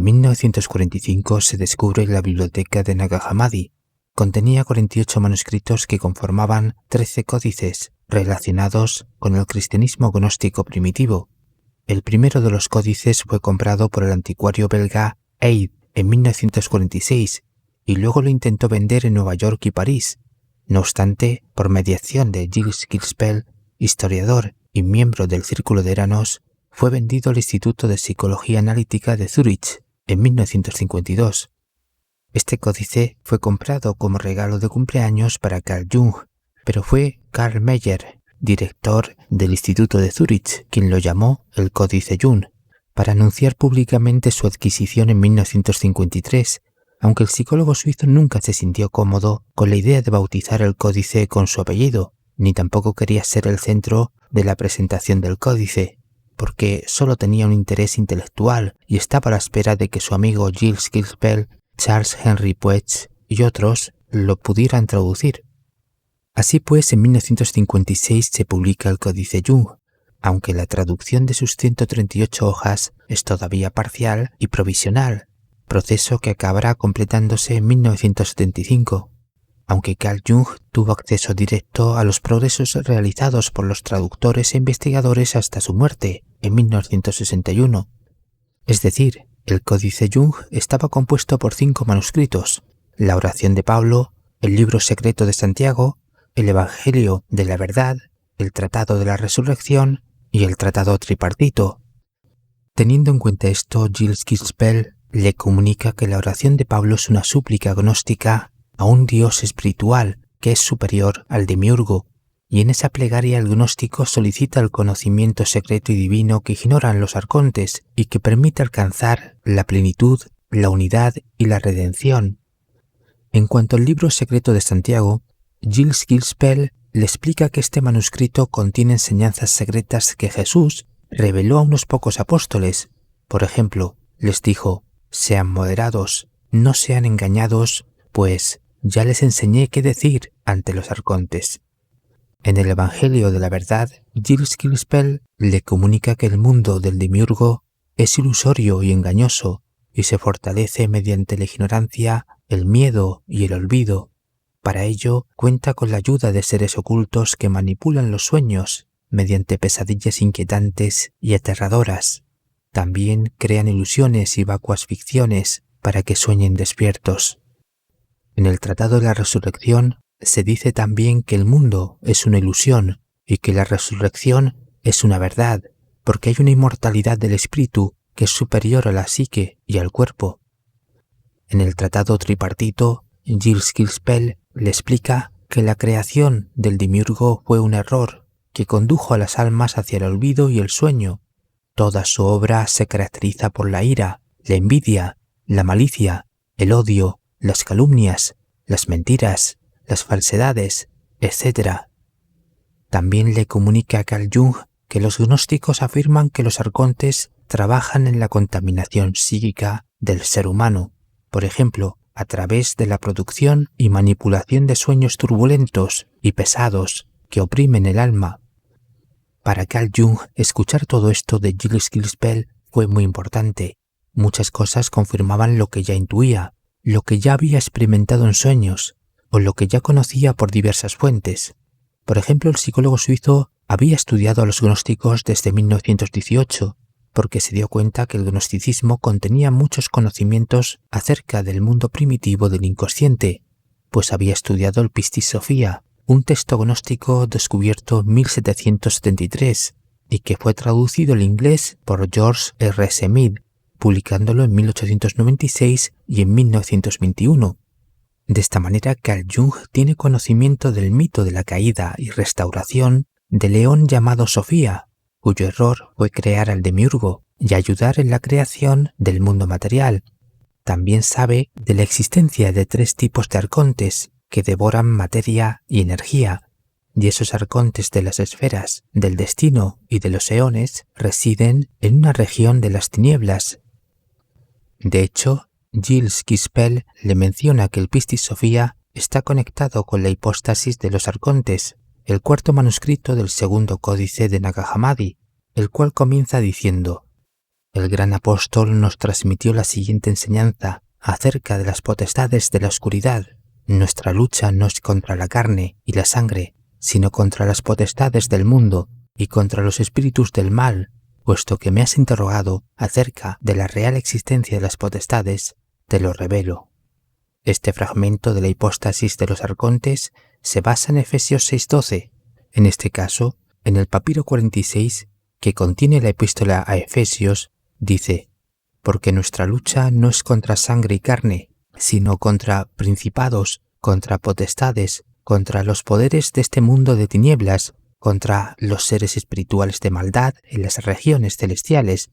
1945 se descubre la biblioteca de Nag Hammadi. Contenía 48 manuscritos que conformaban 13 códices relacionados con el cristianismo gnóstico primitivo. El primero de los códices fue comprado por el anticuario belga Eid en 1946 y luego lo intentó vender en Nueva York y París. No obstante, por mediación de Gilles Gilspel, historiador y miembro del Círculo de Eranos, fue vendido al Instituto de Psicología Analítica de Zúrich en 1952. Este códice fue comprado como regalo de cumpleaños para Carl Jung, pero fue Karl Meyer, director del Instituto de Zúrich, quien lo llamó el Códice Jung, para anunciar públicamente su adquisición en 1953, aunque el psicólogo suizo nunca se sintió cómodo con la idea de bautizar el códice con su apellido, ni tampoco quería ser el centro de la presentación del códice, porque solo tenía un interés intelectual y estaba a la espera de que su amigo Gilles Gilspel, Charles Henry Puech y otros lo pudieran traducir. Así pues, en 1956 se publica el Códice Jung, aunque la traducción de sus 138 hojas es todavía parcial y provisional, proceso que acabará completándose en 1975. Aunque Carl Jung tuvo acceso directo a los progresos realizados por los traductores e investigadores hasta su muerte, en 1961. Es decir, el Códice Jung estaba compuesto por 5 manuscritos: la oración de Pablo, el libro secreto de Santiago, el Evangelio de la Verdad, el Tratado de la Resurrección y el Tratado Tripartito. Teniendo en cuenta esto, Gilles Gilspel le comunica que la oración de Pablo es una súplica gnóstica a un Dios espiritual que es superior al demiurgo, y en esa plegaria el gnóstico solicita el conocimiento secreto y divino que ignoran los arcontes y que permite alcanzar la plenitud, la unidad y la redención. En cuanto al libro secreto de Santiago, Gilles Gilspel le explica que este manuscrito contiene enseñanzas secretas que Jesús reveló a unos pocos apóstoles. Por ejemplo, les dijo: sean moderados, no sean engañados, pues ya les enseñé qué decir ante los arcontes. En el Evangelio de la Verdad, Gilles Gilspel le comunica que el mundo del demiurgo es ilusorio y engañoso y se fortalece mediante la ignorancia, el miedo y el olvido. Para ello, cuenta con la ayuda de seres ocultos que manipulan los sueños mediante pesadillas inquietantes y aterradoras. También crean ilusiones y vacuas ficciones para que sueñen despiertos. En el Tratado de la Resurrección se dice también que el mundo es una ilusión y que la resurrección es una verdad, porque hay una inmortalidad del espíritu que es superior a la psique y al cuerpo. En el Tratado Tripartito, Gilles Gilspel le explica que la creación del demiurgo fue un error que condujo a las almas hacia el olvido y el sueño. Toda su obra se caracteriza por la ira, la envidia, la malicia, el odio, las calumnias, las mentiras, las falsedades, etc. También le comunica a Carl Jung que los gnósticos afirman que los arcontes trabajan en la contaminación psíquica del ser humano, por ejemplo, a través de la producción y manipulación de sueños turbulentos y pesados que oprimen el alma. Para Carl Jung, escuchar todo esto de Gilles Gilspel fue muy importante. Muchas cosas confirmaban lo que ya intuía, lo que ya había experimentado en sueños, o lo que ya conocía por diversas fuentes. Por ejemplo, el psicólogo suizo había estudiado a los gnósticos desde 1918, porque se dio cuenta que el gnosticismo contenía muchos conocimientos acerca del mundo primitivo del inconsciente, pues había estudiado el Pistis Sophia, un texto gnóstico descubierto en 1773 y que fue traducido al inglés por George R. Smith, publicándolo en 1896 y en 1921. De esta manera, Carl Jung tiene conocimiento del mito de la caída y restauración del león llamado Sofía, cuyo error fue crear al demiurgo y ayudar en la creación del mundo material. También sabe de la existencia de 3 tipos de arcontes que devoran materia y energía, y esos arcontes de las esferas, del destino y de los eones residen en una región de las tinieblas. De hecho, Gilles Gilspel le menciona que el Pistis Sophia está conectado con la hipóstasis de los arcontes, el 4º manuscrito del 2º códice de Nag Hammadi, el cual comienza diciendo: el gran apóstol nos transmitió la siguiente enseñanza acerca de las potestades de la oscuridad. Nuestra lucha no es contra la carne y la sangre, sino contra las potestades del mundo y contra los espíritus del mal. Puesto que me has interrogado acerca de la real existencia de las potestades, te lo revelo. Este fragmento de la hipóstasis de los arcontes se basa en Efesios 6:12. En este caso, en el papiro 46, que contiene la epístola a Efesios, dice: porque nuestra lucha no es contra sangre y carne, sino contra principados, contra potestades, contra los poderes de este mundo de tinieblas, contra los seres espirituales de maldad en las regiones celestiales.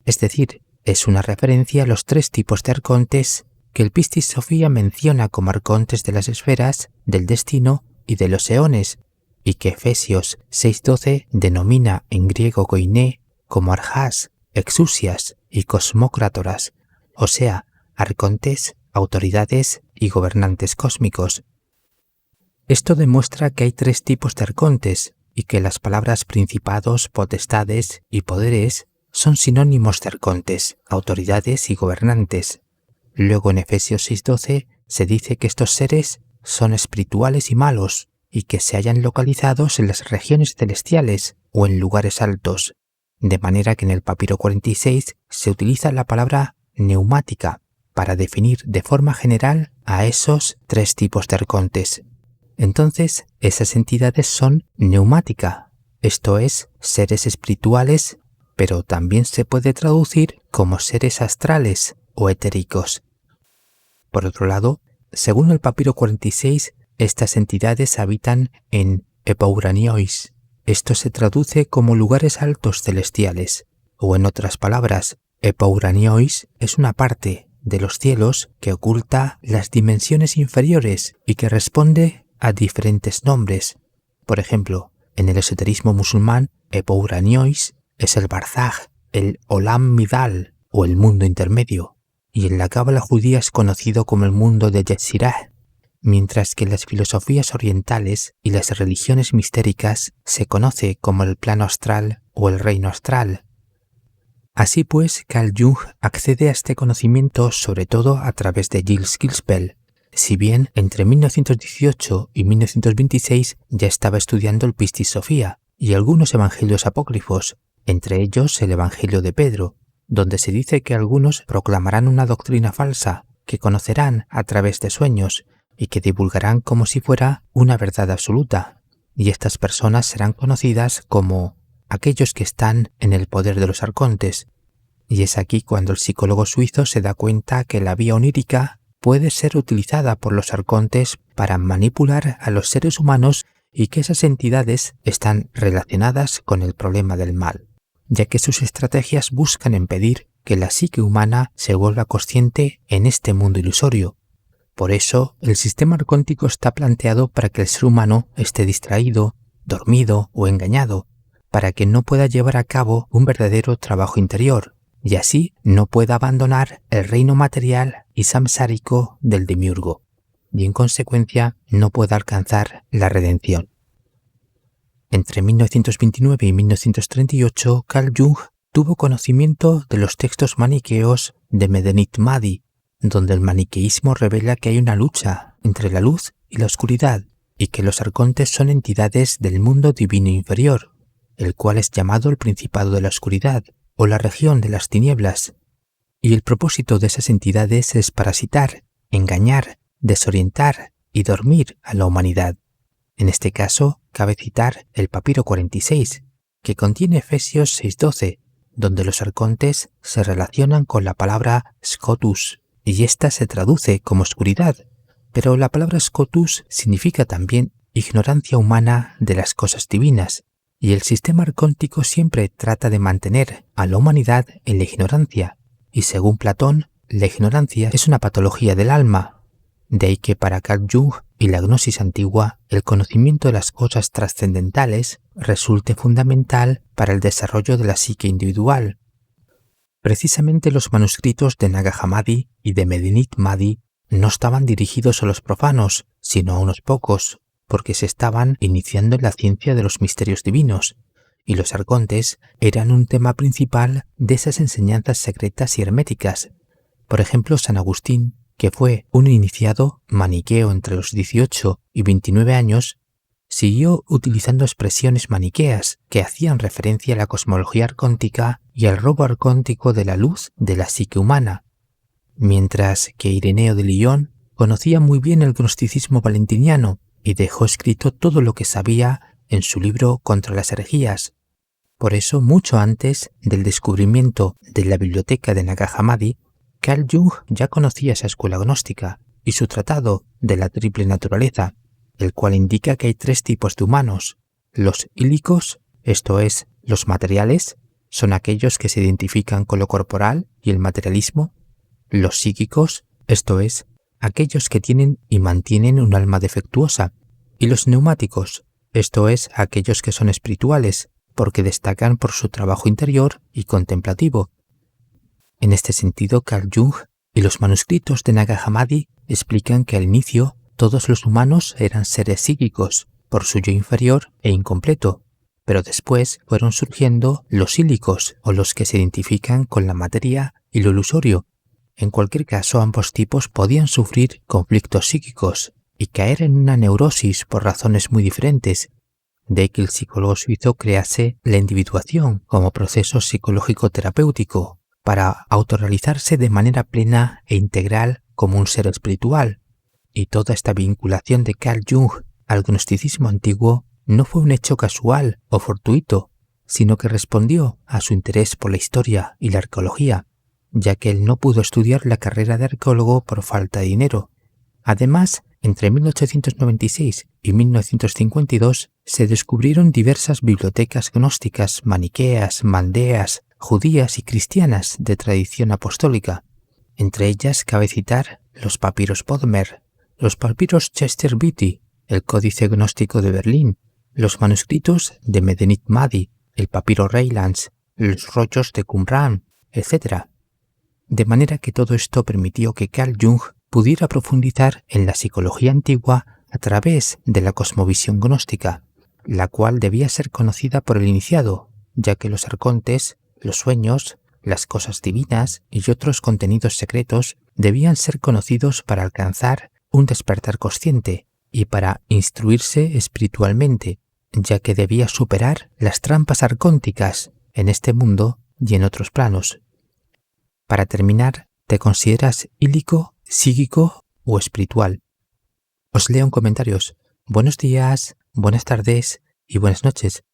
Es decir, es una referencia a los 3 tipos de arcontes que el Pistis Sophia menciona como arcontes de las esferas, del destino y de los eones, y que Efesios 6:12 denomina en griego koiné como arjás, exousias y cosmócratoras, o sea, arcontes, autoridades y gobernantes cósmicos. Esto demuestra que hay 3 tipos de arcontes y que las palabras principados, potestades y poderes son sinónimos de arcontes, autoridades y gobernantes. Luego en Efesios 6:12 se dice que estos seres son espirituales y malos y que se hallan localizados en las regiones celestiales o en lugares altos, de manera que en el papiro 46 se utiliza la palabra neumática para definir de forma general a esos 3 tipos de arcontes. Entonces, esas entidades son neumática, esto es, seres espirituales, pero también se puede traducir como seres astrales o etéricos. Por otro lado, según el papiro 46, estas entidades habitan en Epouranios. Esto se traduce como lugares altos celestiales, o en otras palabras, Epouranios es una parte de los cielos que oculta las dimensiones inferiores y que responde a diferentes nombres. Por ejemplo, en el esoterismo musulmán, Epouranios es el Barzaj, el Olam Midal o el mundo intermedio, y en la cábala judía es conocido como el mundo de Yetzirah, mientras que en las filosofías orientales y las religiones mistéricas se conoce como el plano astral o el reino astral. Así pues, Carl Jung accede a este conocimiento sobre todo a través de Gilles Gilspel, si bien entre 1918 y 1926 ya estaba estudiando el Pistis Sophia y algunos evangelios apócrifos, entre ellos el Evangelio de Pedro, donde se dice que algunos proclamarán una doctrina falsa, que conocerán a través de sueños y que divulgarán como si fuera una verdad absoluta, y estas personas serán conocidas como aquellos que están en el poder de los arcontes. Y es aquí cuando el psicólogo suizo se da cuenta que la vía onírica puede ser utilizada por los arcontes para manipular a los seres humanos y que esas entidades están relacionadas con el problema del mal, ya que sus estrategias buscan impedir que la psique humana se vuelva consciente en este mundo ilusorio. Por eso, el sistema arcóntico está planteado para que el ser humano esté distraído, dormido o engañado, para que no pueda llevar a cabo un verdadero trabajo interior, y así no pueda abandonar el reino material y samsárico del demiurgo, y en consecuencia no pueda alcanzar la redención. Entre 1929 y 1938, Carl Jung tuvo conocimiento de los textos maniqueos de Medinit Mahdi, donde el maniqueísmo revela que hay una lucha entre la luz y la oscuridad, y que los arcontes son entidades del mundo divino inferior, el cual es llamado el Principado de la Oscuridad, o la región de las tinieblas, y el propósito de esas entidades es parasitar, engañar, desorientar y dormir a la humanidad. En este caso, cabe citar el papiro 46, que contiene Efesios 6:12, donde los arcontes se relacionan con la palabra scotus, y ésta se traduce como oscuridad, pero la palabra scotus significa también ignorancia humana de las cosas divinas, y el sistema arcóntico siempre trata de mantener a la humanidad en la ignorancia, y según Platón, la ignorancia es una patología del alma. De ahí que para Carl Jung y la gnosis antigua, el conocimiento de las cosas trascendentales resulte fundamental para el desarrollo de la psique individual. Precisamente los manuscritos de Nag Hammadi y de Medinit Mahdi no estaban dirigidos a los profanos, sino a unos pocos, porque se estaban iniciando en la ciencia de los misterios divinos, y los arcontes eran un tema principal de esas enseñanzas secretas y herméticas. Por ejemplo, San Agustín, que fue un iniciado maniqueo entre los 18 y 29 años, siguió utilizando expresiones maniqueas que hacían referencia a la cosmología arcóntica y al robo arcóntico de la luz de la psique humana, mientras que Ireneo de Lyon conocía muy bien el gnosticismo valentiniano y dejó escrito todo lo que sabía en su libro Contra las herejías. Por eso, mucho antes del descubrimiento de la biblioteca de Nag Hammadi, Carl Jung ya conocía esa escuela gnóstica y su tratado de la triple naturaleza, el cual indica que hay tres tipos de humanos. Los ílicos, esto es, los materiales, son aquellos que se identifican con lo corporal y el materialismo. Los psíquicos, esto es, aquellos que tienen y mantienen un alma defectuosa. Y los neumáticos, esto es, aquellos que son espirituales, porque destacan por su trabajo interior y contemplativo. En este sentido, Carl Jung y los manuscritos de Nag Hammadi explican que al inicio todos los humanos eran seres psíquicos, por su yo inferior e incompleto, pero después fueron surgiendo los ílicos o los que se identifican con la materia y lo ilusorio. En cualquier caso, ambos tipos podían sufrir conflictos psíquicos y caer en una neurosis por razones muy diferentes, de que el psicólogo suizo crease la individuación como proceso psicológico terapéutico para autorrealizarse de manera plena e integral como un ser espiritual. Y toda esta vinculación de Carl Jung al gnosticismo antiguo no fue un hecho casual o fortuito, sino que respondió a su interés por la historia y la arqueología, ya que él no pudo estudiar la carrera de arqueólogo por falta de dinero. Además, entre 1896 y 1952 se descubrieron diversas bibliotecas gnósticas, maniqueas, mandeas, judías y cristianas de tradición apostólica. Entre ellas cabe citar los papiros Bodmer, los papiros Chester Beatty, el Códice Gnóstico de Berlín, los manuscritos de Medinet Mahdi, el papiro Raylands, los rollos de Qumran, etc. De manera que todo esto permitió que Carl Jung pudiera profundizar en la psicología antigua a través de la cosmovisión gnóstica, la cual debía ser conocida por el iniciado, ya que los arcontes, los sueños, las cosas divinas y otros contenidos secretos debían ser conocidos para alcanzar un despertar consciente y para instruirse espiritualmente, ya que debía superar las trampas arcónticas en este mundo y en otros planos. Para terminar, ¿te consideras ílico, psíquico o espiritual? Os leo en comentarios. Buenos días, buenas tardes y buenas noches.